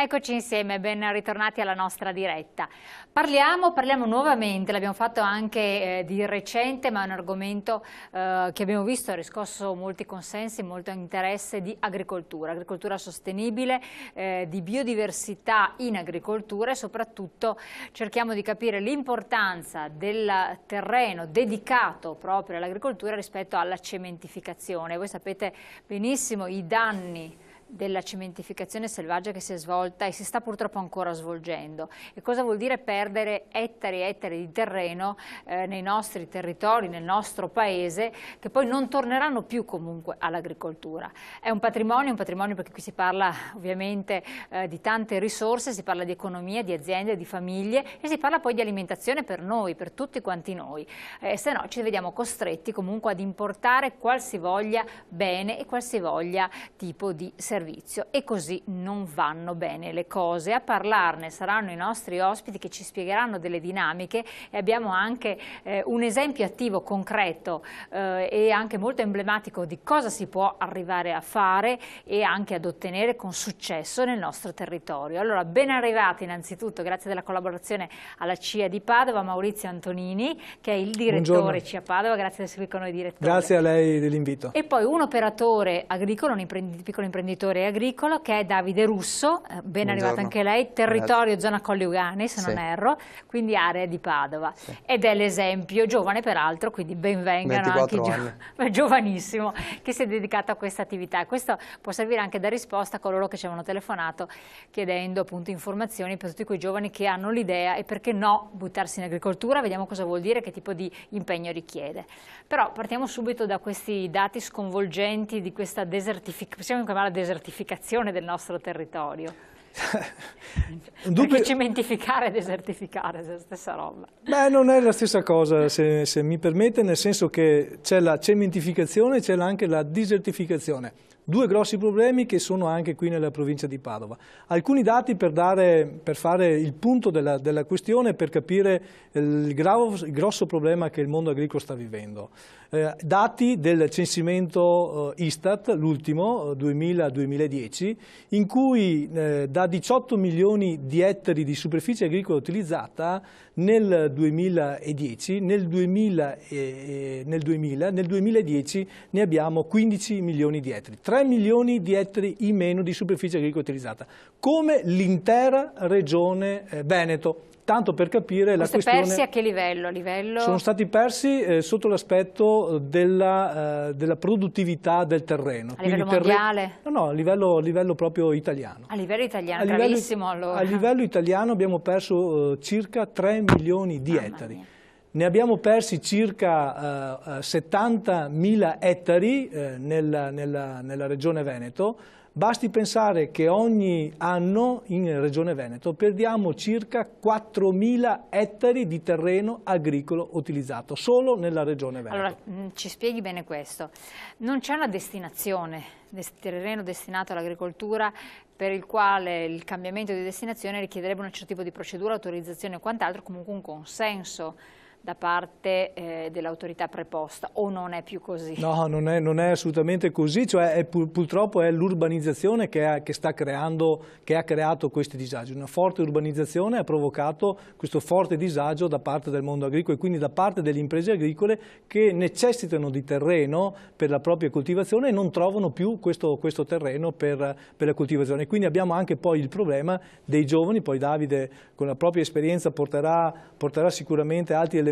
Eccoci insieme, ben ritornati alla nostra diretta. Parliamo nuovamente, l'abbiamo fatto anche di recente, ma è un argomento che abbiamo visto ha riscosso molti consensi, molto interesse, di agricoltura sostenibile, di biodiversità in agricoltura e soprattutto cerchiamo di capire l'importanza del terreno dedicato proprio all'agricoltura rispetto alla cementificazione. Voi sapete benissimo i danni della cementificazione selvaggia che si è svolta e si sta purtroppo ancora svolgendo. E cosa vuol dire perdere ettari e ettari di terreno nei nostri territori, nel nostro paese, che poi non torneranno più comunque all'agricoltura. È un patrimonio perché qui si parla ovviamente di tante risorse, si parla di economia, di aziende, di famiglie e si parla poi di alimentazione per noi, per tutti quanti noi. Se no ci vediamo costretti comunque ad importare qualsivoglia bene e qualsivoglia tipo di servizio. E così non vanno bene le cose. A parlarne saranno i nostri ospiti che ci spiegheranno delle dinamiche e abbiamo anche un esempio attivo, concreto e anche molto emblematico di cosa si può arrivare a fare e anche ad ottenere con successo nel nostro territorio. Allora, ben arrivati innanzitutto, grazie della collaborazione alla CIA di Padova, Maurizio Antonini, che è il direttore CIA Padova. Grazie di essere qui con noi, direttore. Grazie a lei dell'invito. E poi un operatore agricolo, un piccolo imprenditore agricolo, che è Davide Russo, ben arrivato anche lei, territorio zona Colli Ugani, se non erro, quindi area di Padova, ed è l'esempio, giovane peraltro, quindi benvengano anche giovanissimo, che si è dedicato a questa attività. Questo può servire anche da risposta a coloro che ci avevano telefonato chiedendo appunto informazioni per tutti quei giovani che hanno l'idea e perché no buttarsi in agricoltura. Vediamo cosa vuol dire, che tipo di impegno richiede. Però partiamo subito da questi dati sconvolgenti di questa desertificazione, possiamo chiamarla desertificazione del nostro territorio. Perché cementificare e desertificare è la stessa roba. Beh, non è la stessa cosa, se mi permette, nel senso che c'è la cementificazione e c'è anche la desertificazione. Due grossi problemi che sono anche qui nella provincia di Padova. Alcuni dati per fare il punto della questione, per capire il grosso problema che il mondo agricolo sta vivendo. Dati del censimento Istat, l'ultimo, 2000-2010, in cui da 18 milioni di ettari di superficie agricola utilizzata nel 2010, nel 2010 ne abbiamo 15 milioni di ettari, 3 milioni di ettari in meno di superficie agricola utilizzata, come l'intera regione Veneto. Tanto per capire la questione. Persi a che livello? Sono stati persi sotto l'aspetto della produttività del terreno. A livello mondiale? No, a livello proprio italiano. A livello italiano, gravissimo allora. A livello italiano abbiamo perso circa 3 milioni di ettari. Mia. Ne abbiamo persi circa 70.000 ettari nella regione Veneto. Basti pensare che ogni anno in Regione Veneto perdiamo circa 4.000 ettari di terreno agricolo utilizzato, solo nella Regione Veneto. Allora, ci spieghi bene questo. Non c'è una destinazione, terreno destinato all'agricoltura, per il quale il cambiamento di destinazione richiederebbe un certo tipo di procedura, autorizzazione o quant'altro, comunque un consenso da parte dell'autorità preposta, o non è più così? No, non è assolutamente così, cioè purtroppo è l'urbanizzazione che ha creato questi disagi. Una forte urbanizzazione ha provocato questo forte disagio da parte del mondo agricolo e quindi da parte delle imprese agricole che necessitano di terreno per la propria coltivazione e non trovano più questo terreno per la coltivazione. Quindi abbiamo anche poi il problema dei giovani, poi Davide con la propria esperienza porterà sicuramente altri elementi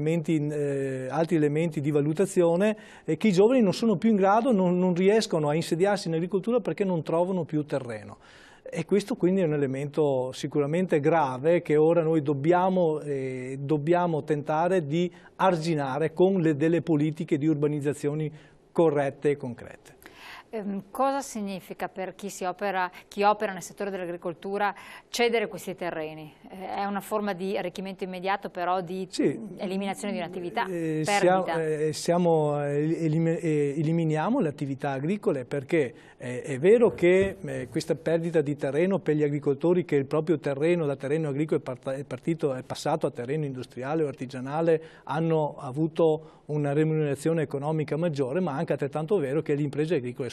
di valutazione, che i giovani non sono più in grado, non riescono a insediarsi in agricoltura perché non trovano più terreno. E questo quindi è un elemento sicuramente grave che ora noi dobbiamo tentare di arginare con delle politiche di urbanizzazioni corrette e concrete. Cosa significa per chi opera nel settore dell'agricoltura cedere questi terreni? È una forma di arricchimento immediato, però di eliminazione di un'attività, perdita? Eliminiamo le attività agricole perché è vero che questa perdita di terreno per gli agricoltori, che il proprio terreno da terreno agricolo è passato a terreno industriale o artigianale, hanno avuto una remunerazione economica maggiore, ma anche altrettanto vero che le imprese agricole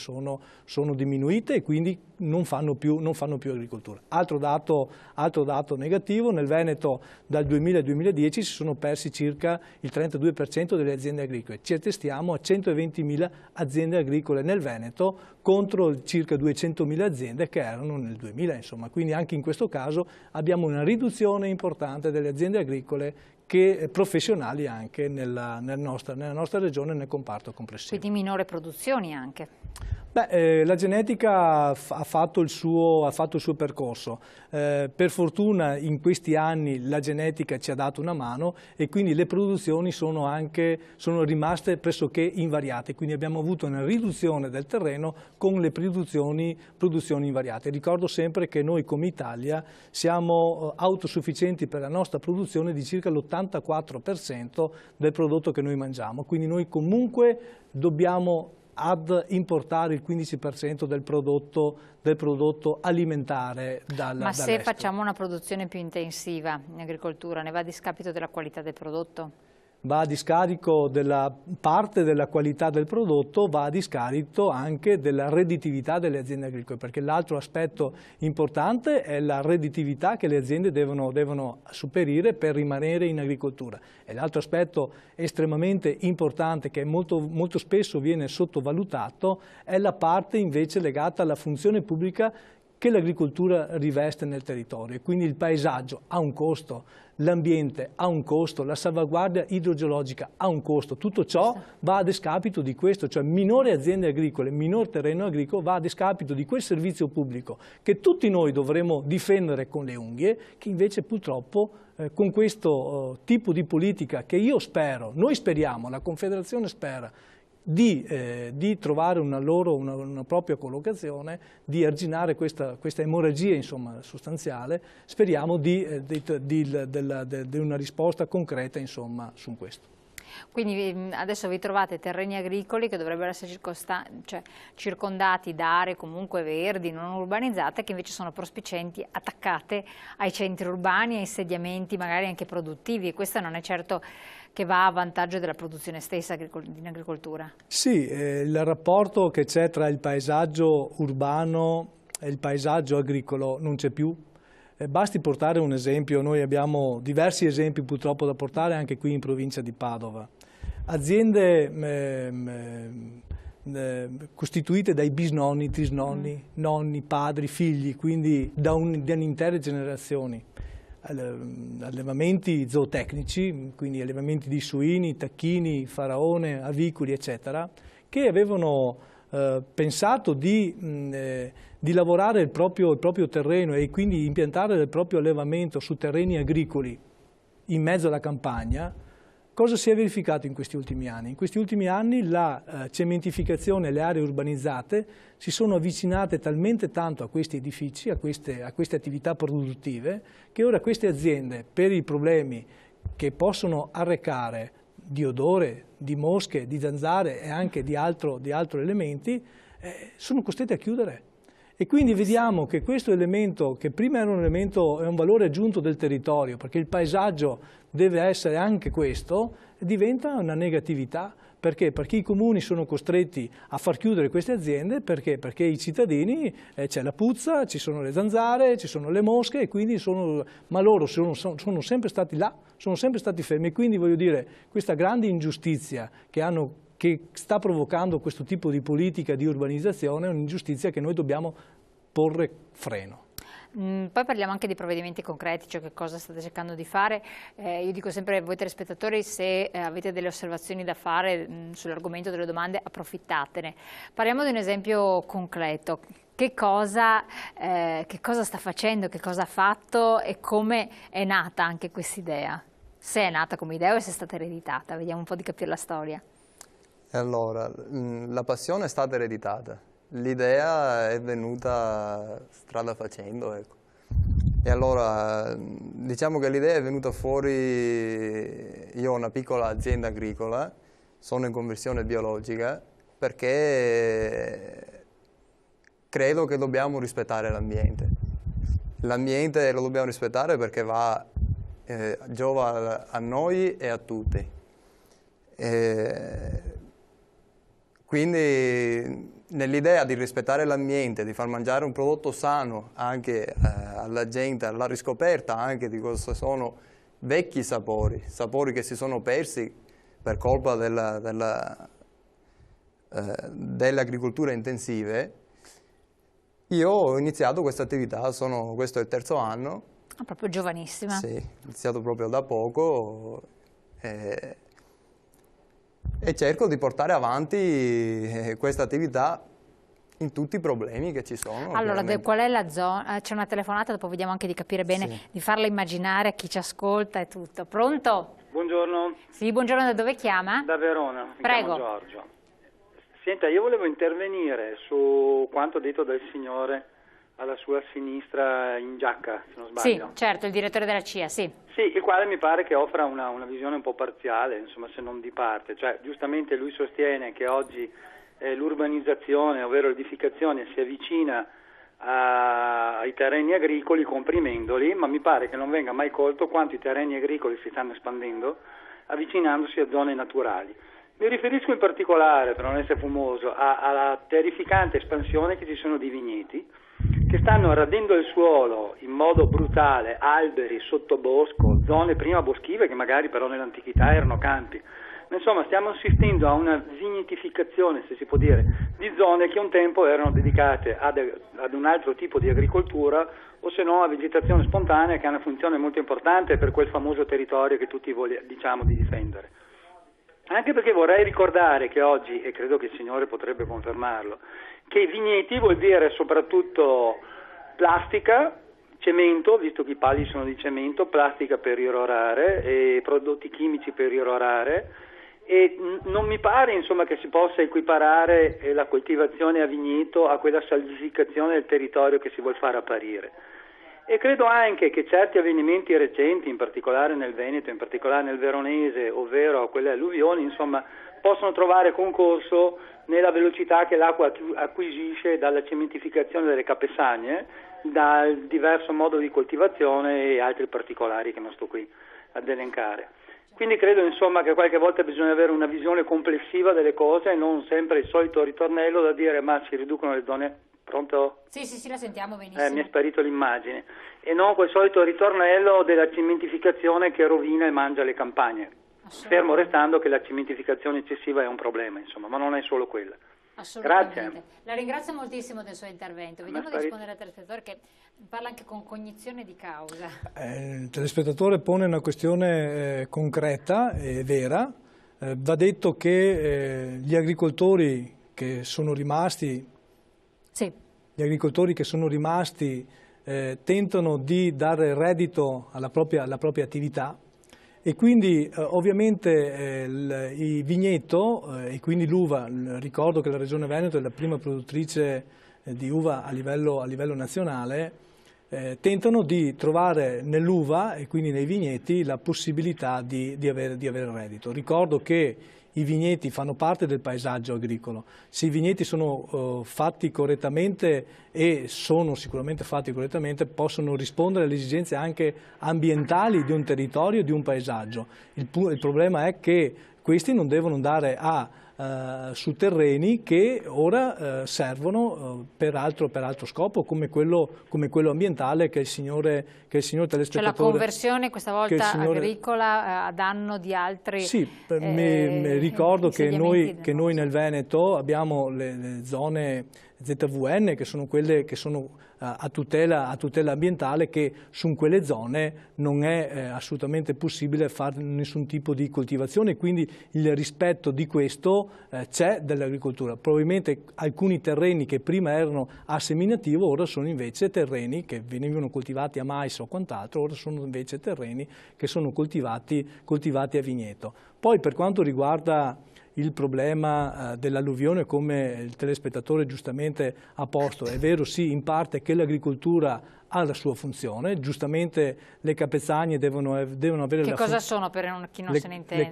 sono diminuite e quindi non fanno più agricoltura. Altro dato negativo, nel Veneto dal 2000 al 2010 si sono persi circa il 32% delle aziende agricole. Ci attestiamo a 120.000 aziende agricole nel Veneto contro circa 200.000 aziende che erano nel 2000, insomma. Quindi anche in questo caso abbiamo una riduzione importante delle aziende agricole professionali anche nella nostra regione nel comparto complessivo. Quindi minore produzioni anche. La genetica ha fatto il suo percorso. Per fortuna in questi anni la genetica ci ha dato una mano e quindi le produzioni sono rimaste pressoché invariate, quindi abbiamo avuto una riduzione del terreno con le produzioni invariate. Ricordo sempre che noi come Italia siamo autosufficienti per la nostra produzione di circa l'84% del prodotto che noi mangiamo, quindi noi comunque dobbiamo importare il 15% del prodotto alimentare dall'estero. Ma se facciamo una produzione più intensiva in agricoltura, ne va a discapito della qualità del prodotto? Va a discarico della parte della qualità del prodotto, va a discarico anche della redditività delle aziende agricole, perché l'altro aspetto importante è la redditività che le aziende devono superare per rimanere in agricoltura. E l'altro aspetto estremamente importante che molto spesso viene sottovalutato è la parte invece legata alla funzione pubblica che l'agricoltura riveste nel territorio. E quindi il paesaggio ha un costo, l'ambiente ha un costo, la salvaguardia idrogeologica ha un costo, tutto ciò va a discapito di questo, cioè minore aziende agricole, minor terreno agricolo va a discapito di quel servizio pubblico che tutti noi dovremo difendere con le unghie, che invece purtroppo con questo tipo di politica che noi speriamo, la Confederazione spera, di trovare una propria collocazione, di arginare questa emorragia insomma, sostanziale, speriamo di una risposta concreta insomma, su questo. Quindi adesso vi trovate terreni agricoli che dovrebbero essere circondati da aree comunque verdi, non urbanizzate, che invece sono prospicienti, attaccate ai centri urbani, ai insediamenti magari anche produttivi, e questo non è certo che va a vantaggio della produzione stessa in agricoltura. Sì, il rapporto che c'è tra il paesaggio urbano e il paesaggio agricolo non c'è più. Basti portare un esempio, noi abbiamo diversi esempi purtroppo da portare anche qui in provincia di Padova. Aziende costituite dai bisnonni, trisnonni, nonni, padri, figli, quindi da intere generazioni. Allevamenti zootecnici, quindi allevamenti di suini, tacchini, faraone, avicoli, eccetera, che avevano pensato di lavorare il proprio terreno e quindi impiantare il proprio allevamento su terreni agricoli in mezzo alla campagna. Cosa si è verificato in questi ultimi anni? In questi ultimi anni la cementificazione e le aree urbanizzate si sono avvicinate talmente tanto a questi edifici, a queste attività produttive, che ora queste aziende, per i problemi che possono arrecare di odore, di mosche, di zanzare e anche di altri elementi, sono costrette a chiudere. E quindi vediamo che questo elemento, che prima era è un valore aggiunto del territorio, perché il paesaggio deve essere anche questo, diventa una negatività. Perché? Perché i comuni sono costretti a far chiudere queste aziende, perché? Perché i cittadini, c'è la puzza, ci sono le zanzare, ci sono le mosche, e quindi ma loro sono sempre stati là, sono sempre stati fermi. E quindi voglio dire, questa grande ingiustizia che sta provocando questo tipo di politica di urbanizzazione è un'ingiustizia che noi dobbiamo porre freno. Poi parliamo anche di provvedimenti concreti, cioè che cosa state cercando di fare. Io dico sempre a voi telespettatori, se avete delle osservazioni da fare sull'argomento delle domande, approfittatene. Parliamo di un esempio concreto. Che cosa sta facendo, che cosa ha fatto e come è nata anche questa idea? Se è nata come idea o se è stata ereditata, vediamo un po' di capire la storia. Allora, la passione è stata ereditata, l'idea è venuta strada facendo, ecco. E allora, diciamo che l'idea è venuta fuori, io ho una piccola azienda agricola, sono in conversione biologica, perché credo che dobbiamo rispettare l'ambiente. L'ambiente lo dobbiamo rispettare perché giova a noi e a tutti. Quindi nell'idea di rispettare l'ambiente, di far mangiare un prodotto sano anche alla gente, alla riscoperta anche di cosa sono vecchi sapori, sapori che si sono persi per colpa delle agricolture intensive, io ho iniziato questa attività, questo è il 3° anno. Proprio giovanissima. Sì, ho iniziato proprio da poco e cerco di portare avanti questa attività in tutti i problemi che ci sono. Allora, qual è la zona? C'è una telefonata, dopo vediamo anche di capire bene, sì, di farla immaginare a chi ci ascolta e tutto. Pronto? Buongiorno. Sì, buongiorno, da dove chiama? Da Verona, mi Prego. chiamo Giorgio. Senta, io volevo intervenire su quanto detto dal signore alla sua sinistra in giacca, se non sbaglio. Sì, certo, il direttore della CIA, sì. Sì, il quale mi pare che offra una visione un po' parziale, insomma, se non di parte. Cioè, giustamente lui sostiene che oggi l'urbanizzazione, ovvero l'edificazione, si avvicina ai terreni agricoli comprimendoli, ma mi pare che non venga mai colto quanto i terreni agricoli si stanno espandendo avvicinandosi a zone naturali. Mi riferisco in particolare, per non essere fumoso, alla terrificante espansione che ci sono di vigneti, che stanno radendo il suolo in modo brutale, alberi, sottobosco, zone prima boschive che magari però nell'antichità erano campi. Insomma, stiamo assistendo a una vignetificazione, se si può dire, di zone che un tempo erano dedicate ad un altro tipo di agricoltura o se no a vegetazione spontanea, che ha una funzione molto importante per quel famoso territorio che tutti diciamo di difendere. Anche perché vorrei ricordare che oggi, e credo che il signore potrebbe confermarlo, che vigneti vuol dire soprattutto plastica, cemento, visto che i pali sono di cemento, plastica per irrorare e prodotti chimici per irrorare, e non mi pare insomma che si possa equiparare la coltivazione a vigneto a quella salvificazione del territorio che si vuol fare apparire. E credo anche che certi avvenimenti recenti, in particolare nel Veneto, in particolare nel Veronese, ovvero quelle alluvioni, insomma, possono trovare concorso nella velocità che l'acqua acquisisce dalla cementificazione delle capesagne, dal diverso modo di coltivazione e altri particolari che non sto qui ad elencare. Quindi credo insomma che qualche volta bisogna avere una visione complessiva delle cose e non sempre il solito ritornello da dire ma si riducono le zone. Pronto? Sì, la sentiamo benissimo. Mi è sparito l'immagine. E non quel solito ritornello della cementificazione che rovina e mangia le campagne. Fermo restando che la cementificazione eccessiva è un problema, insomma, ma non è solo quella. Assolutamente. Grazie. La ringrazio moltissimo del suo intervento. Vediamo di rispondere al telespettatore che parla anche con cognizione di causa. Il telespettatore pone una questione concreta e vera. Va detto che gli agricoltori che sono rimasti Gli agricoltori che sono rimasti tentano di dare reddito alla propria attività e quindi ovviamente il vigneto e quindi l'uva, ricordo che la Regione Veneto è la prima produttrice di uva a livello nazionale, tentano di trovare nell'uva e quindi nei vigneti la possibilità di avere reddito. Ricordo che i vigneti fanno parte del paesaggio agricolo. Se i vigneti sono fatti correttamente e sono sicuramente fatti correttamente, possono rispondere alle esigenze anche ambientali di un territorio e di un paesaggio. Il problema è che questi non devono andare su terreni che ora servono per altro scopo, come quello ambientale che il signore telespettatore... Cioè la conversione questa volta agricola a danno di altri... Sì, ricordo che noi nel Veneto abbiamo le zone ZVN, che sono quelle che sono a tutela ambientale, che su quelle zone non è assolutamente possibile fare nessun tipo di coltivazione, quindi il rispetto di questo c'è dell'agricoltura. Probabilmente alcuni terreni che prima erano a seminativo ora sono invece terreni che venivano coltivati a mais o quant'altro, ora sono invece terreni che sono coltivati a vigneto. Poi per quanto riguarda il problema dell'alluvione, come il telespettatore giustamente ha posto, è vero sì in parte che l'agricoltura ha la sua funzione, giustamente le capezzanie devono avere la funzione. Che cosa sono per chi non se ne intende?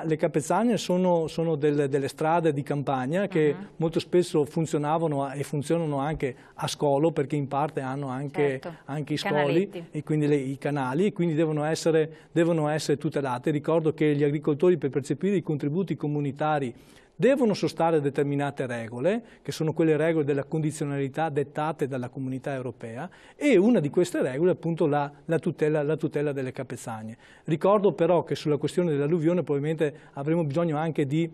Le capezzanie sono delle strade di campagna che molto spesso funzionavano e funzionano anche a scolo, perché in parte hanno anche i scoli e quindi i canali, e quindi devono essere tutelate. Ricordo che gli agricoltori, per percepire i contributi comunitari devono sostare determinate regole, che sono quelle regole della condizionalità dettate dalla Comunità Europea, e una di queste regole è appunto la tutela delle capezzanie. Ricordo però che sulla questione dell'alluvione probabilmente avremo bisogno anche di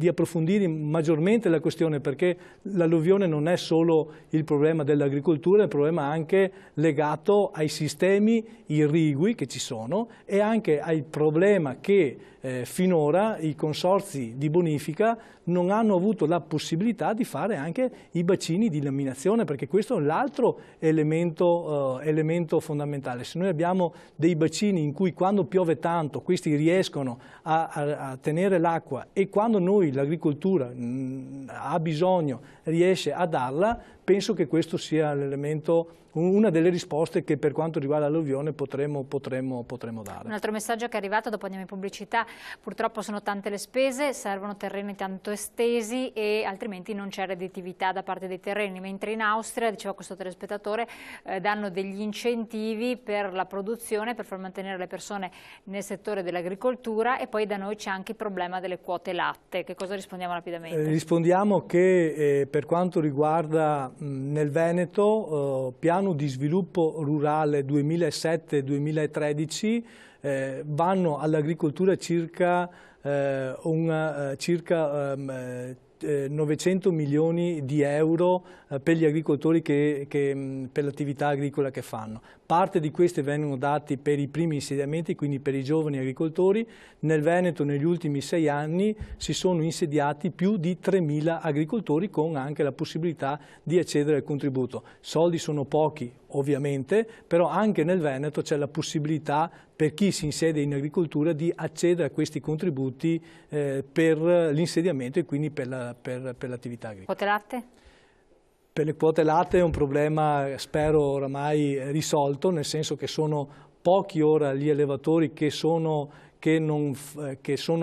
approfondire maggiormente la questione, perché l'alluvione non è solo il problema dell'agricoltura, è il problema anche legato ai sistemi irrigui che ci sono e anche al problema che finora i consorzi di bonifica non hanno avuto la possibilità di fare anche i bacini di laminazione, perché questo è l'altro elemento fondamentale. Se noi abbiamo dei bacini in cui quando piove tanto questi riescono a tenere l'acqua e quando noi l'agricoltura ha bisogno riesce a darla, penso che questo sia l'elemento, una delle risposte che per quanto riguarda l'alluvione potremo dare. Un altro messaggio che è arrivato, dopo andiamo in pubblicità: purtroppo sono tante le spese, servono terreni tanto estesi e altrimenti non c'è redditività da parte dei terreni, mentre in Austria, diceva questo telespettatore, danno degli incentivi per la produzione, per far mantenere le persone nel settore dell'agricoltura, e poi da noi c'è anche il problema delle quote latte. Che cosa rispondiamo rapidamente? Rispondiamo che per quanto riguarda nel Veneto, piano di sviluppo rurale 2007-2013, vanno all'agricoltura circa 900 milioni di euro per gli agricoltori per l'attività agricola che fanno. Parte di questi vengono dati per i primi insediamenti, quindi per i giovani agricoltori. Nel Veneto negli ultimi 6 anni si sono insediati più di 3.000 agricoltori con anche la possibilità di accedere al contributo. Soldi sono pochi ovviamente, però anche nel Veneto c'è la possibilità per chi si insedia in agricoltura di accedere a questi contributi per l'insediamento e quindi per l'attività agricola. Quote latte? Per le quote latte è un problema, spero, oramai risolto, nel senso che sono pochi ora gli allevatori che sono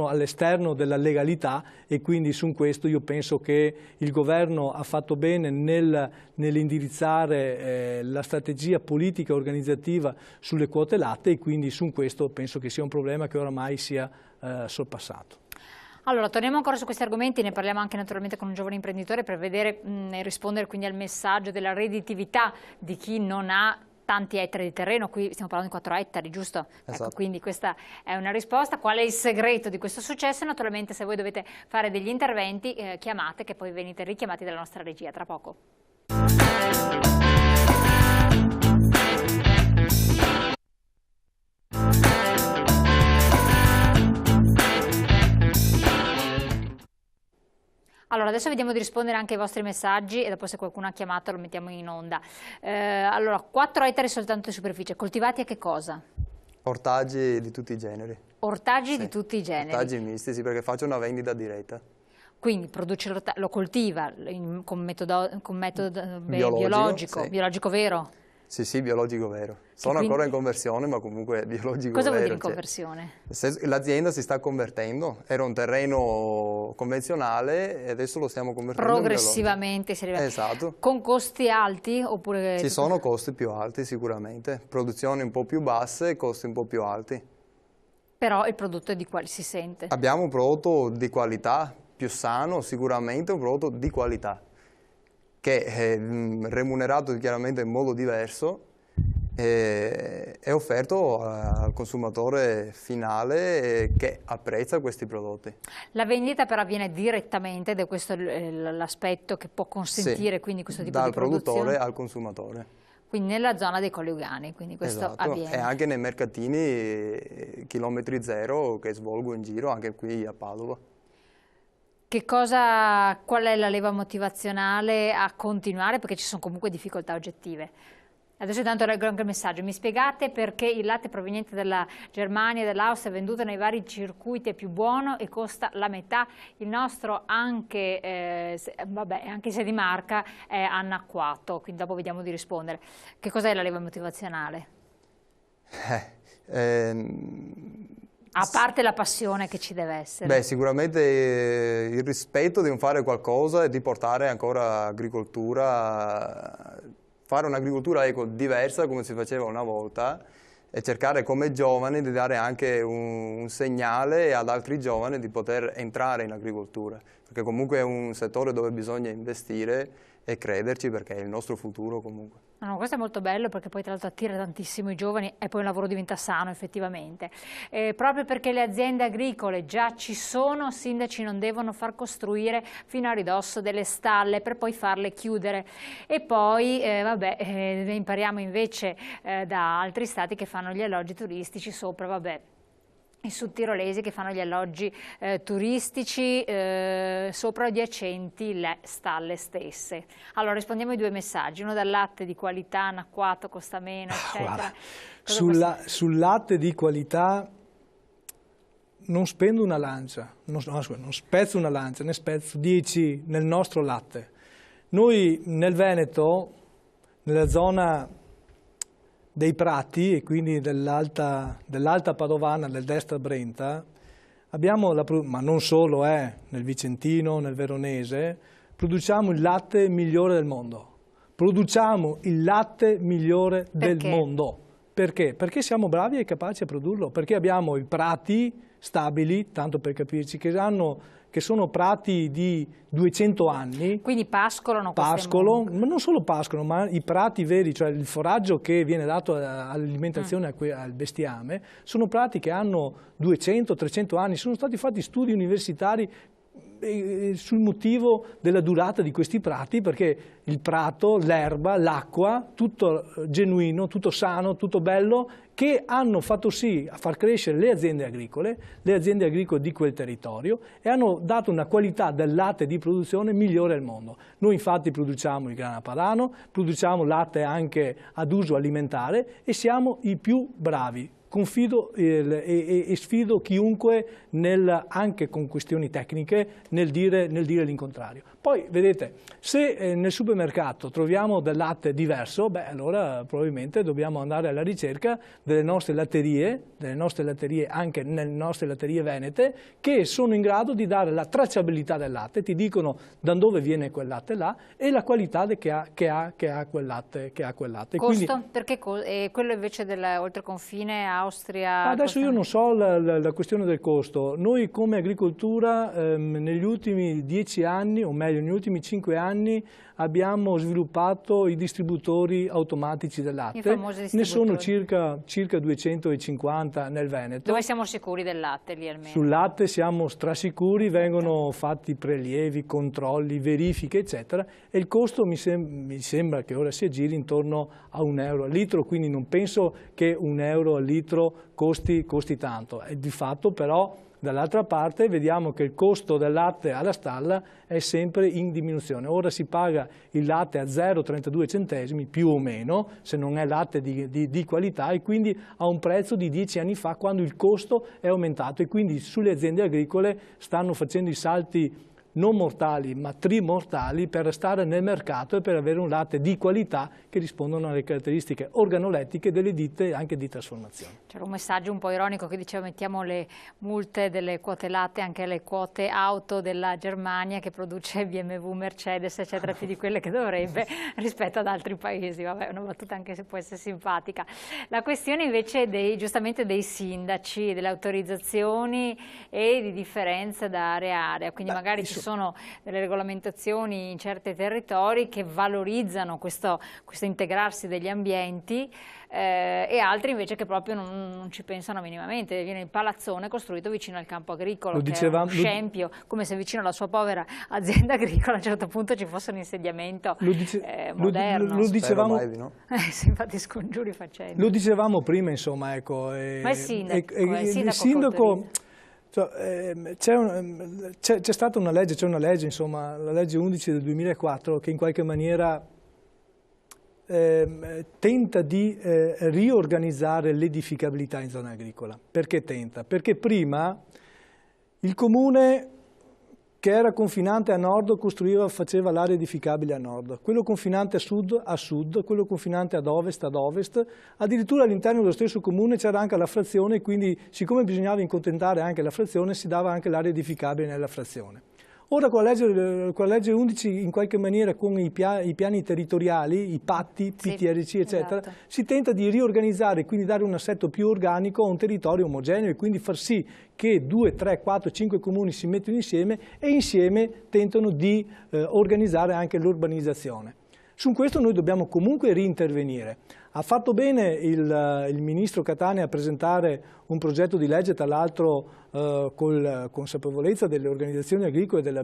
all'esterno della legalità, e quindi su questo io penso che il governo ha fatto bene nell'indirizzare la strategia politica e organizzativa sulle quote latte, e quindi su questo penso che sia un problema che oramai sia sorpassato. Allora, torniamo ancora su questi argomenti, ne parliamo anche naturalmente con un giovane imprenditore per vedere e rispondere quindi al messaggio della redditività di chi non ha tanti ettari di terreno. Qui stiamo parlando di 4 ettari, giusto? Esatto. Ecco, quindi questa è una risposta. Qual è il segreto di questo successo? Naturalmente, se voi dovete fare degli interventi, chiamate, che poi venite richiamati dalla nostra regia tra poco. Allora, adesso vediamo di rispondere anche ai vostri messaggi e dopo, se qualcuno ha chiamato, lo mettiamo in onda. Allora, 4 ettari soltanto di superficie, coltivati a che cosa? Ortaggi di tutti i generi. Ortaggi Sì. di tutti i generi? Ortaggi misti, sì, perché faccio una vendita diretta. Quindi produce lo coltiva con metodo Biologico, sì. Biologico vero? Sì, sì, biologico vero. Sono quindi ancora in conversione, ma comunque biologico Cosa vero. vuol dire in conversione? L'azienda si sta convertendo, era un terreno convenzionale e adesso lo stiamo convertendo Progressivamente si arriva. Esatto. Con costi alti oppure? Ci sono costi più alti sicuramente, produzioni un po' più basse e costi un po' più alti. Però il prodotto è di quale si sente? Abbiamo un prodotto di qualità, più sano, sicuramente un prodotto di qualità, che è remunerato chiaramente in modo diverso, è offerto al consumatore finale che apprezza questi prodotti. La vendita però avviene direttamente, ed è questo l'aspetto che può consentire, sì, quindi questo tipo di produzione? Dal produttore al consumatore. Quindi nella zona dei Colli Euganei, quindi questo esatto. avviene. E anche nei mercatini chilometri zero che svolgo in giro, anche qui a Padova. Qual è la leva motivazionale a continuare? Perché ci sono comunque difficoltà oggettive. Adesso intanto leggo anche il messaggio. Mi spiegate perché il latte proveniente dalla Germania e dall'Austria venduto nei vari circuiti è più buono e costa la metà? Il nostro, anche se di marca, è anacquato, quindi dopo vediamo di rispondere. Che cos'è la leva motivazionale? A parte la passione che ci deve essere. Beh, sicuramente il rispetto di non fare qualcosa e di portare ancora agricoltura, fare un'agricoltura diversa come si faceva una volta, e cercare come giovani di dare anche un segnale ad altri giovani di poter entrare in agricoltura, perché comunque è un settore dove bisogna investire e crederci, perché è il nostro futuro comunque. No, questo è molto bello, perché poi tra l'altro attira tantissimo i giovani e poi il lavoro diventa sano effettivamente. Proprio perché le aziende agricole già ci sono, sindaci non devono far costruire fino a ridosso delle stalle per poi farle chiudere. E poi impariamo invece da altri stati che fanno gli alloggi turistici sopra, i sudtirolesi che fanno gli alloggi turistici sopra adiacenti le stalle stesse. Allora rispondiamo ai 2 messaggi, uno dal latte di qualità, annacquato, costa meno, eccetera. Sul latte di qualità non spendo una lancia, non spezzo una lancia, ne spezzo 10 nel nostro latte. Noi nel Veneto, nella zona dei prati e quindi dell'alta padovana, del destra Brenta, abbiamo, ma non solo, nel Vicentino, nel Veronese, produciamo il latte migliore del mondo. Produciamo il latte migliore del mondo. Perché? Perché siamo bravi e capaci a produrlo, perché abbiamo i prati stabili, tanto per capirci, che sono prati di 200 anni. Quindi pascolano? Ma non solo pascolano, ma i prati veri, cioè il foraggio che viene dato all'alimentazione al bestiame, sono prati che hanno 200-300 anni. Sono stati fatti studi universitari sul motivo della durata di questi prati, perché il prato, l'erba, l'acqua, tutto genuino, tutto sano, tutto bello, che hanno fatto sì a far crescere le aziende agricole di quel territorio, e hanno dato una qualità del latte di produzione migliore al mondo. Noi infatti produciamo il grana padano, produciamo latte anche ad uso alimentare e siamo i più bravi. Confido e sfido chiunque anche con questioni tecniche nel dire l'incontrario. Poi vedete, se nel supermercato troviamo del latte diverso, allora probabilmente dobbiamo andare alla ricerca delle nostre latterie anche nelle nostre latterie venete, che sono in grado di dare la tracciabilità del latte, ti dicono da dove viene quel latte là e la qualità che ha quel latte. Costo? Quindi, perché quello invece dell'oltreconfine Austria? Adesso io non so la questione del costo. Noi come agricoltura negli ultimi 10 anni, o meglio negli ultimi 5 anni, abbiamo sviluppato i distributori automatici del latte. I famosi distributori. Ne sono circa 250 nel Veneto. Dove siamo sicuri del latte lì almeno? Sul latte siamo strasicuri, vengono fatti prelievi, controlli, verifiche eccetera, e il costo mi sembra che ora si aggiri intorno a €1 al litro, quindi non penso che €1 al litro costi tanto. E di fatto però dall'altra parte vediamo che il costo del latte alla stalla è sempre in diminuzione. Ora si paga il latte a 0,32 centesimi più o meno, se non è latte di qualità, e quindi a un prezzo di 10 anni fa, quando il costo è aumentato, e quindi sulle aziende agricole stanno facendo i salti non mortali ma trimortali per restare nel mercato e per avere un latte di qualità che rispondono alle caratteristiche organolettiche delle ditte anche di trasformazione. C'era un messaggio un po' ironico che diceva: mettiamo le multe delle quote latte anche alle quote auto della Germania, che produce BMW, Mercedes eccetera, più di quelle che dovrebbe rispetto ad altri paesi. Vabbè, una battuta anche se può essere simpatica. La questione invece giustamente dei sindaci, delle autorizzazioni e di differenze da area a area, quindi magari ci sono delle regolamentazioni in certi territori che valorizzano questo integrarsi degli ambienti e altri invece che proprio non ci pensano minimamente. Viene il palazzone costruito vicino al campo agricolo, che è uno scempio, come se vicino alla sua povera azienda agricola a un certo punto ci fosse un insediamento moderno. Lo dicevamo, mai di no. Sì, infatti scongiuri facendo. Lo dicevamo prima, insomma, ecco. Ma il sindaco c'è stata una legge, insomma, la legge 11 del 2004, che in qualche maniera tenta di riorganizzare l'edificabilità in zona agricola. Perché tenta? Perché prima il comune che era confinante a nord faceva l'area edificabile a nord, quello confinante a sud, quello confinante ad ovest, addirittura all'interno dello stesso comune c'era anche la frazione, quindi siccome bisognava incontentare anche la frazione si dava anche l'area edificabile nella frazione. Ora con la legge 11 in qualche maniera con i piani territoriali, i patti, PTRC eccetera, esatto, si tenta di riorganizzare, quindi dare un assetto più organico a un territorio omogeneo e quindi far sì che 2, 3, 4, 5 comuni si mettono insieme e insieme tentano di organizzare anche l'urbanizzazione. Su questo noi dobbiamo comunque rintervenire. Ha fatto bene il ministro Catania a presentare un progetto di legge, tra l'altro con consapevolezza delle organizzazioni agricole, della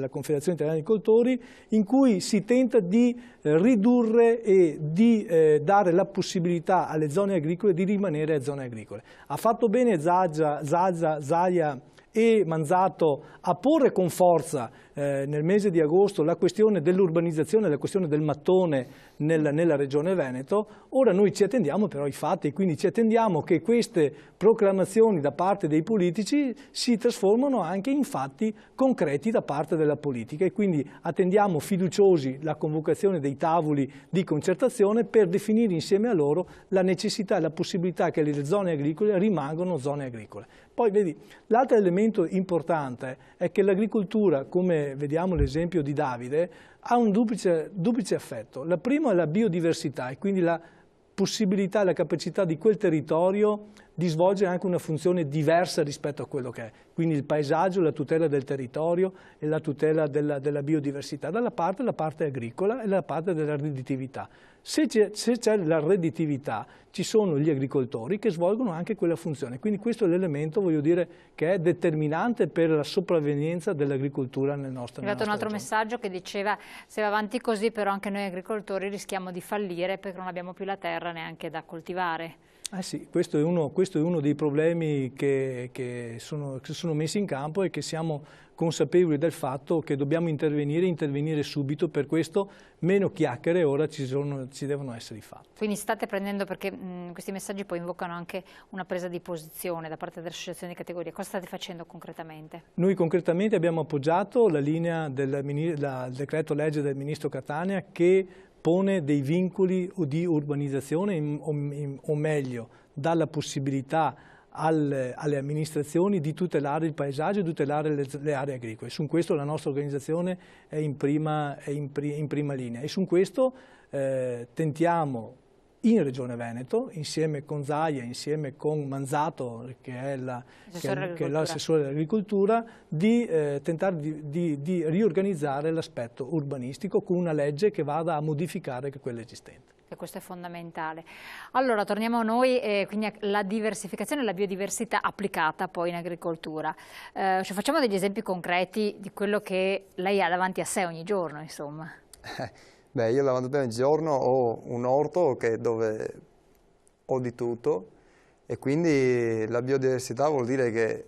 Confederazione Italiana Agricoltori, in cui si tenta di ridurre e di dare la possibilità alle zone agricole di rimanere zone agricole. Ha fatto bene Zaia e Manzato a porre con forza nel mese di agosto la questione dell'urbanizzazione, la questione del mattone nella regione Veneto. Ora noi ci attendiamo però i fatti e quindi ci attendiamo che queste proclamazioni da parte dei politici si trasformano anche in fatti concreti da parte della politica e quindi attendiamo fiduciosi la convocazione dei tavoli di concertazione per definire insieme a loro la necessità e la possibilità che le zone agricole rimangano zone agricole. Poi vedi, l'altro elemento importante è che l'agricoltura, come vediamo l'esempio di Davide, ha un duplice effetto. La prima è la biodiversità e quindi la possibilità e la capacità di quel territorio di svolgere anche una funzione diversa rispetto a quello che è. Quindi il paesaggio, la tutela del territorio e la tutela della biodiversità. Da una parte la parte agricola e la parte della redditività. Se c'è la redditività, ci sono gli agricoltori che svolgono anche quella funzione. Quindi questo è l'elemento, voglio dire, che è determinante per la sopravvenienza dell'agricoltura nel nostro paese. È arrivato un altro messaggio che diceva: se va avanti così però anche noi agricoltori rischiamo di fallire perché non abbiamo più la terra neanche da coltivare. Sì, questo è uno dei problemi che sono messi in campo e che siamo consapevoli del fatto che dobbiamo intervenire subito. Per questo meno chiacchiere, ora ci devono essere i fatti. Quindi state prendendo, perché questi messaggi poi invocano anche una presa di posizione da parte delle associazioni di categoria. Cosa state facendo concretamente? Noi concretamente abbiamo appoggiato la linea del decreto legge del ministro Catania che pone dei vincoli di urbanizzazione o meglio dà la possibilità alle amministrazioni di tutelare il paesaggio e tutelare le aree agricole. Su questo la nostra organizzazione è in prima linea e su questo tentiamo in Regione Veneto, insieme con Zaia, insieme con Manzato, che è l'assessore dell'agricoltura, di tentare di riorganizzare l'aspetto urbanistico con una legge che vada a modificare quella esistente. E questo è fondamentale. Allora, torniamo a noi, quindi la diversificazione e la biodiversità applicata poi in agricoltura. Ci facciamo degli esempi concreti di quello che lei ha davanti a sé ogni giorno, insomma. Beh, io davanti a me ogni giorno ho un orto dove ho di tutto e quindi la biodiversità vuol dire che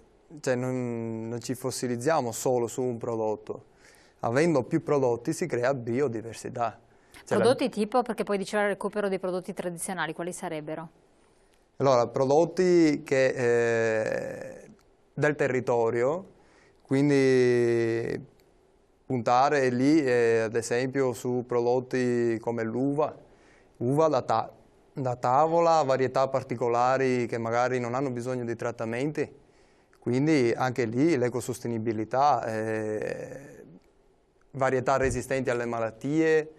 non ci fossilizziamo solo su un prodotto. Avendo più prodotti si crea biodiversità. Prodotti tipo, perché poi diceva il recupero dei prodotti tradizionali, quali sarebbero? Allora, prodotti del territorio, quindi puntare lì ad esempio su prodotti come l'uva da tavola, varietà particolari che magari non hanno bisogno di trattamenti, quindi anche lì l'ecosostenibilità, varietà resistenti alle malattie,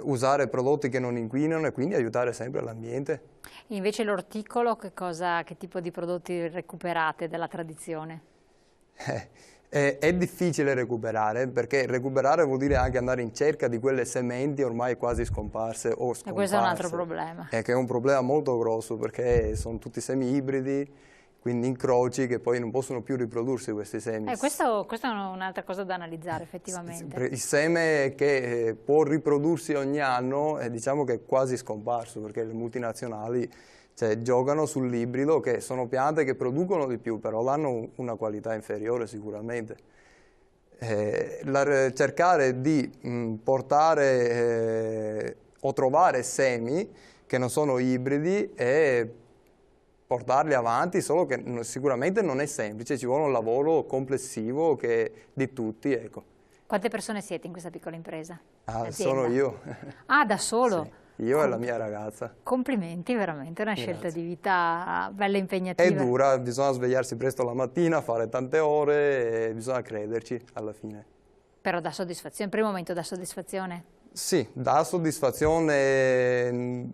usare prodotti che non inquinano e quindi aiutare sempre l'ambiente. Invece l'orticolo, che tipo di prodotti recuperate dalla tradizione? È difficile recuperare, perché recuperare vuol dire anche andare in cerca di quelle sementi ormai quasi scomparse o scomparse. E questo è un altro problema. Che è un problema molto grosso, perché sono tutti semi ibridi, quindi incroci che poi non possono più riprodursi questi semi. Questa è un'altra cosa da analizzare effettivamente. Il seme che può riprodursi ogni anno diciamo che è quasi scomparso, perché le multinazionali giocano sull'ibrido, che sono piante che producono di più, però hanno una qualità inferiore sicuramente. Cercare di portare o trovare semi che non sono ibridi e portarli avanti, solo che sicuramente non è semplice, ci vuole un lavoro complessivo di tutti. Ecco. Quante persone siete in questa piccola impresa? Sono io. Ah, da solo? Sì. io e la mia ragazza. Complimenti, veramente, una scelta di vita bella È impegnativa. dura, bisogna svegliarsi presto la mattina, fare tante ore e bisogna crederci alla fine. Però dà soddisfazione, in primo momento dà soddisfazione. Sì, dà soddisfazione,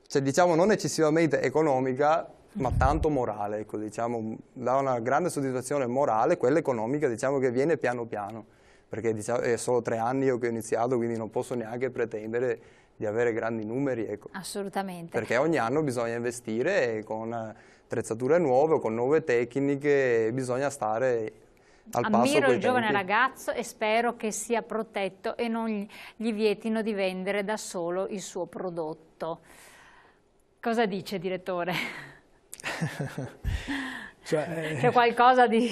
cioè, diciamo non eccessivamente economica, ma tanto morale, ecco, diciamo, dà una grande soddisfazione morale, quella economica diciamo che viene piano piano, perché diciamo, è solo 3 anni io che ho iniziato, quindi non posso neanche pretendere di avere grandi numeri, ecco. Assolutamente. Perché ogni anno bisogna investire con attrezzature nuove, con nuove tecniche, bisogna stare al passo Ammiro coi il giovane tempi. ragazzo e spero che sia protetto e non gli vietino di vendere da solo il suo prodotto. Cosa dice, direttore? C'è qualcosa di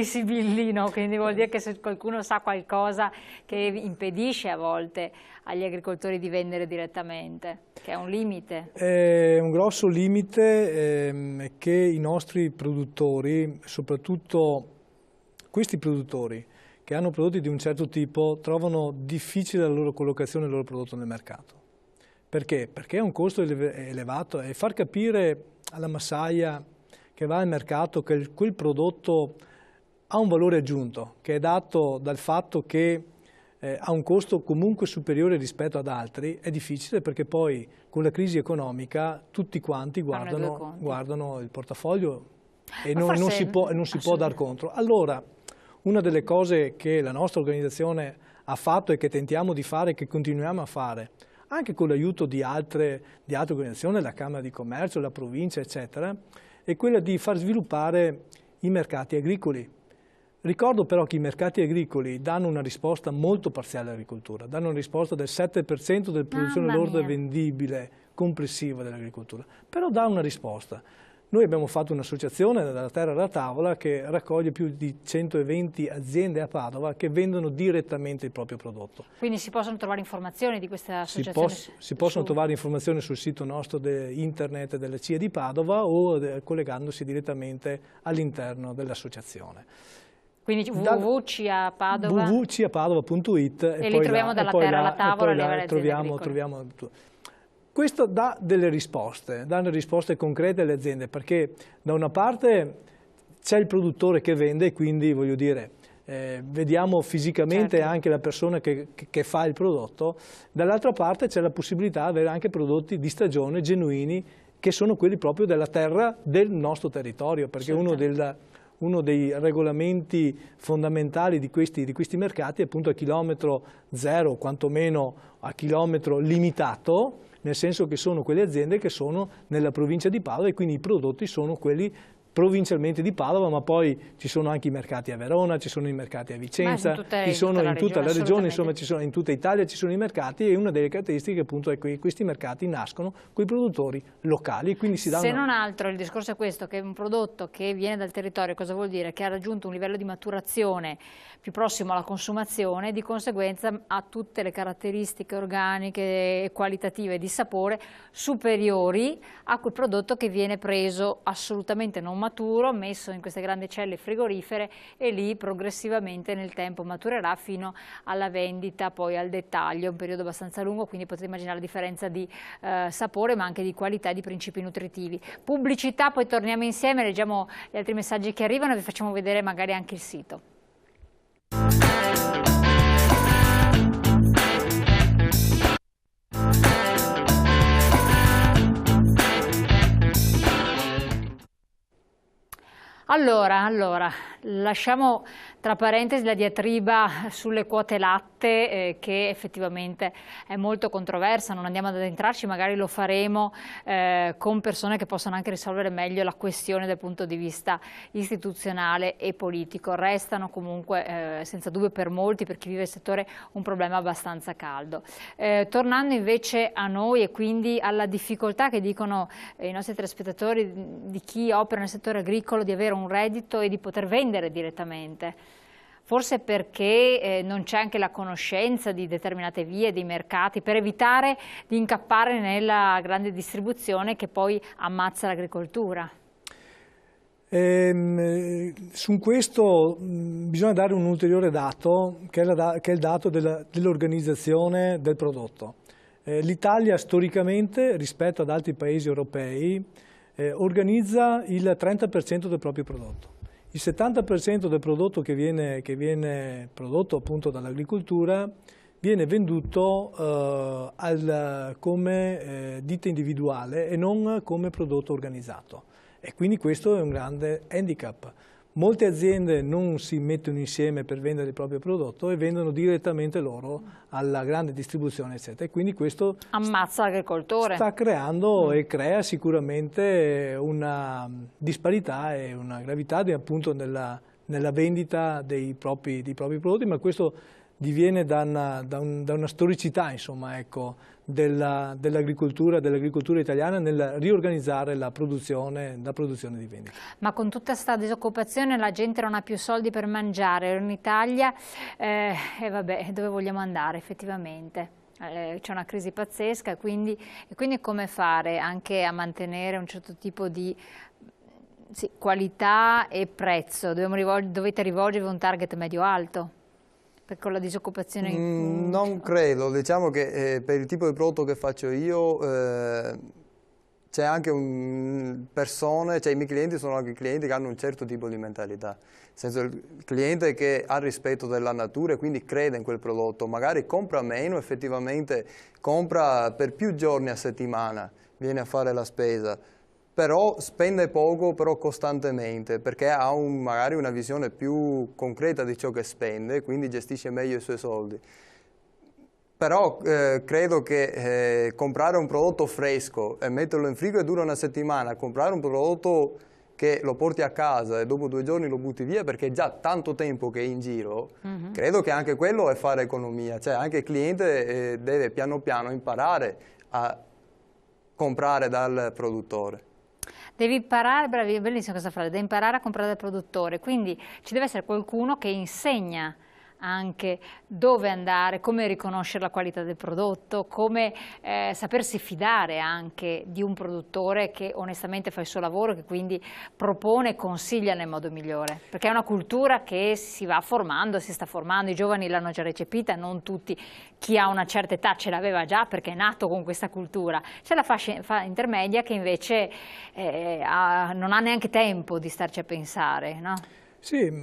sibillino, quindi vuol dire che se qualcuno sa qualcosa che impedisce a volte agli agricoltori di vendere direttamente, che è un limite. È un grosso limite che i nostri produttori, soprattutto questi produttori che hanno prodotti di un certo tipo, trovano difficile la loro collocazione del loro prodotto nel mercato. Perché? Perché è un costo elevato e far capire alla massaia che va al mercato che quel prodotto ha un valore aggiunto, che è dato dal fatto che ha un costo comunque superiore rispetto ad altri, è difficile perché poi con la crisi economica tutti quanti guardano il portafoglio e non si può dar contro. Allora, una delle cose che la nostra organizzazione ha fatto e che tentiamo di fare e che continuiamo a fare, anche con l'aiuto di altre organizzazioni, la Camera di Commercio, la provincia, eccetera, è quella di far sviluppare i mercati agricoli. Ricordo però che i mercati agricoli danno una risposta molto parziale all'agricoltura, danno una risposta del 7% della produzione lorda vendibile complessiva dell'agricoltura, però dà una risposta. Noi abbiamo fatto un'associazione dalla terra alla tavola che raccoglie più di 120 aziende a Padova che vendono direttamente il proprio prodotto. Quindi si possono trovare informazioni di questa associazione? Si possono trovare informazioni sul sito nostro internet della CIE di Padova o collegandosi direttamente all'interno dell'associazione. Quindi www.ciapadova.it e li troviamo dalla terra alla tavola e troviamo questo dà delle risposte concrete alle aziende, perché da una parte c'è il produttore che vende e quindi voglio dire vediamo fisicamente anche la persona che fa il prodotto, dall'altra parte c'è la possibilità di avere anche prodotti di stagione genuini che sono quelli proprio della terra del nostro territorio, perché uno dei regolamenti fondamentali di questi mercati è appunto a chilometro zero, quantomeno a chilometro limitato, nel senso che sono quelle aziende che sono nella provincia di Padova e quindi i prodotti sono quelli provincialmente di Padova, ma poi ci sono anche i mercati a Verona, ci sono i mercati a Vicenza, ci sono in tutta la regione, insomma in tutta Italia ci sono i mercati e una delle caratteristiche appunto è che questi mercati nascono con i produttori locali. Quindi si Se non altro il discorso è questo, che un prodotto che viene dal territorio, cosa vuol dire? Che ha raggiunto un livello di maturazione più prossimo alla consumazione, di conseguenza ha tutte le caratteristiche organiche e qualitative di sapore superiori a quel prodotto che viene preso assolutamente non maturo, messo in queste grandi celle frigorifere e lì progressivamente nel tempo maturerà fino alla vendita poi al dettaglio, un periodo abbastanza lungo, quindi potete immaginare la differenza di sapore ma anche di qualità e di principi nutritivi. Pubblicità, poi torniamo insieme, leggiamo gli altri messaggi che arrivano e vi facciamo vedere magari anche il sito. Allora, lasciamo tra parentesi la diatriba sulle quote latte che effettivamente è molto controversa, non andiamo ad addentrarci, magari lo faremo con persone che possono anche risolvere meglio la questione dal punto di vista istituzionale e politico. Restano comunque senza dubbio per molti, per chi vive il settore, un problema abbastanza caldo. Tornando invece a noi e quindi alla difficoltà che dicono i nostri telespettatori di chi opera nel settore agricolo di avere un reddito e di poter vendere direttamente. Forse perché non c'è anche la conoscenza di determinate vie, dei mercati, per evitare di incappare nella grande distribuzione che poi ammazza l'agricoltura. Su questo bisogna dare un ulteriore dato, che è il dato dell'organizzazione del prodotto. L'Italia storicamente, rispetto ad altri paesi europei, organizza il 30% del proprio prodotto. Il 70% del prodotto che viene prodotto appunto dall'agricoltura viene venduto come ditta individuale e non come prodotto organizzato. E quindi questo è un grande handicap. Molte aziende non si mettono insieme per vendere il proprio prodotto e vendono direttamente loro alla grande distribuzione, eccetera. E quindi questo ammazza l'agricoltore. Sta creando e crea sicuramente una disparità e una gravità appunto nella vendita dei propri prodotti, ma questo diviene da una storicità, insomma, ecco, dell'agricoltura italiana nel riorganizzare la produzione di vendita. Ma con tutta questa disoccupazione la gente non ha più soldi per mangiare in Italia e vabbè, dove vogliamo andare effettivamente? C'è una crisi pazzesca, quindi come fare anche a mantenere un certo tipo di qualità e prezzo? Dovete rivolgervi a un target medio-alto? Con la disoccupazione? Non credo, diciamo che per il tipo di prodotto che faccio io c'è anche i miei clienti sono anche clienti che hanno un certo tipo di mentalità, nel senso il cliente che ha rispetto della natura e quindi crede in quel prodotto, magari compra meno, effettivamente compra per più giorni a settimana, viene a fare la spesa, però spende poco, però costantemente, perché ha magari una visione più concreta di ciò che spende, quindi gestisce meglio i suoi soldi. Però credo che comprare un prodotto fresco e metterlo in frigo e dura una settimana, comprare un prodotto che lo porti a casa e dopo 2 giorni lo butti via perché è già tanto tempo che è in giro, credo che anche quello è fare economia, cioè anche il cliente deve piano piano imparare a comprare dal produttore. Devi imparare, bravi, bellissima questa frase, devi imparare a comprare dal produttore, quindi ci deve essere qualcuno che insegna anche dove andare, come riconoscere la qualità del prodotto, come sapersi fidare anche di un produttore che onestamente fa il suo lavoro, che quindi propone e consiglia nel modo migliore, perché è una cultura che si va formando, si sta formando, i giovani l'hanno già recepita, non tutti, chi ha una certa età ce l'aveva già perché è nato con questa cultura, c'è la fascia intermedia che invece non ha neanche tempo di starci a pensare, no? Sì,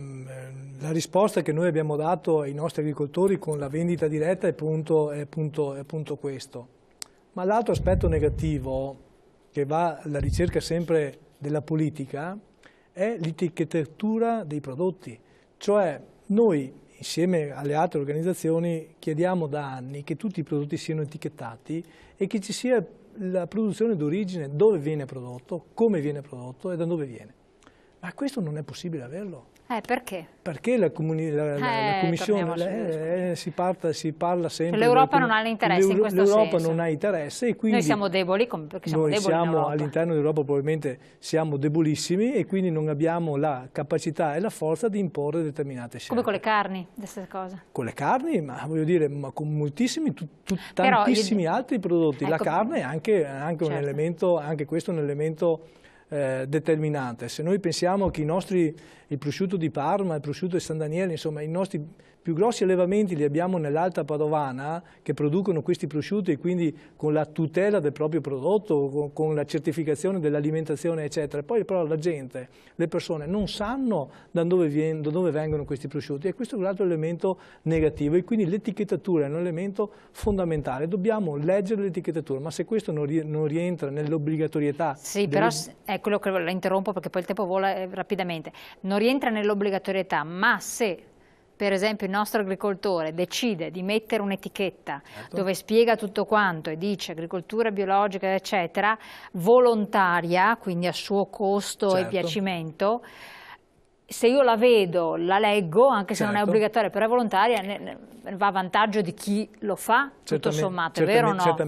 la risposta che noi abbiamo dato ai nostri agricoltori con la vendita diretta è appunto questo. Ma l'altro aspetto negativo che va alla ricerca sempre della politica è l'etichettatura dei prodotti. Cioè noi insieme alle altre organizzazioni chiediamo da anni che tutti i prodotti siano etichettati e che ci sia la produzione d'origine, dove viene prodotto, come viene prodotto e da dove viene. Ma questo non è possibile averlo. Perché? Perché la Commissione si parla sempre... L'Europa non ha l'interesse in questo senso. L'Europa non ha interesse e quindi... Noi siamo deboli perché siamo deboli in Europa. All'interno dell'Europa probabilmente siamo debolissimi e quindi non abbiamo la capacità e la forza di imporre determinate scelte. Come con le carni, le stesse cose. Con le carni, ma voglio dire, ma con moltissimi, tantissimi altri prodotti. Ecco, la carne è anche certo. un elemento, anche questo è un elemento determinante. Se noi pensiamo che il prosciutto di Parma, il prosciutto di San Daniele, insomma i nostri più grossi allevamenti li abbiamo nell'Alta Padovana che producono questi prosciutti e quindi con la tutela del proprio prodotto, con la certificazione dell'alimentazione eccetera. Poi però la gente, le persone non sanno da dove vengono questi prosciutti e questo è un altro elemento negativo e quindi l'etichettatura è un elemento fondamentale. Dobbiamo leggere l'etichettatura, ma se questo non rientra nell'obbligatorietà... Sì, però è quello che la interrompo perché poi il tempo vola rapidamente. Non rientra nell'obbligatorietà, ma se per esempio il nostro agricoltore decide di mettere un'etichetta dove spiega tutto quanto e dice agricoltura biologica eccetera, volontaria, quindi a suo costo e piacimento, se io la vedo, la leggo, anche se non è obbligatoria, però è volontaria, va a vantaggio di chi lo fa, tutto sommato, è vero o no? Cioè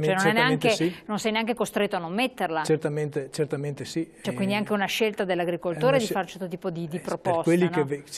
non sei neanche costretto a non metterla. Certamente sì. Cioè quindi anche una scelta dell'agricoltore di fare un certo tipo di proposta.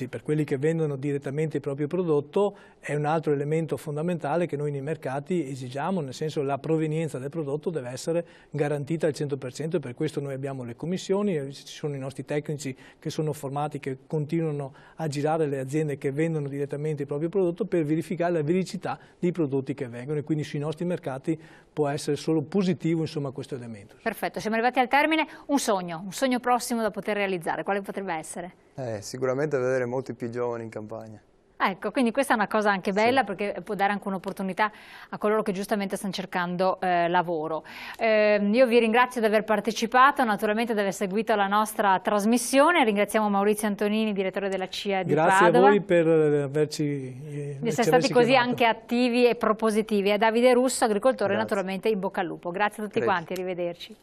Per quelli che vendono direttamente il proprio prodotto è un altro elemento fondamentale che noi nei mercati esigiamo, nel senso la provenienza del prodotto deve essere garantita al 100% e per questo noi abbiamo le commissioni, ci sono i nostri tecnici che sono formati, che continuano a girare le aziende che vendono direttamente il proprio prodotto per verificare la veridicità dei prodotti che vengono, e quindi sui nostri mercati può essere solo positivo, insomma, questo elemento. Perfetto, siamo arrivati al termine. Un sogno prossimo da poter realizzare, quale potrebbe essere? Sicuramente vedere molti più giovani in campagna. Ecco, quindi questa è una cosa anche bella, perché può dare anche un'opportunità a coloro che giustamente stanno cercando lavoro. Io vi ringrazio di aver partecipato, naturalmente di aver seguito la nostra trasmissione. Ringraziamo Maurizio Antonini, direttore della CIA di Padova. Grazie a voi per averci di essere stati così anche attivi e propositivi. E Davide Russo, agricoltore, naturalmente in bocca al lupo. Grazie a tutti quanti, arrivederci.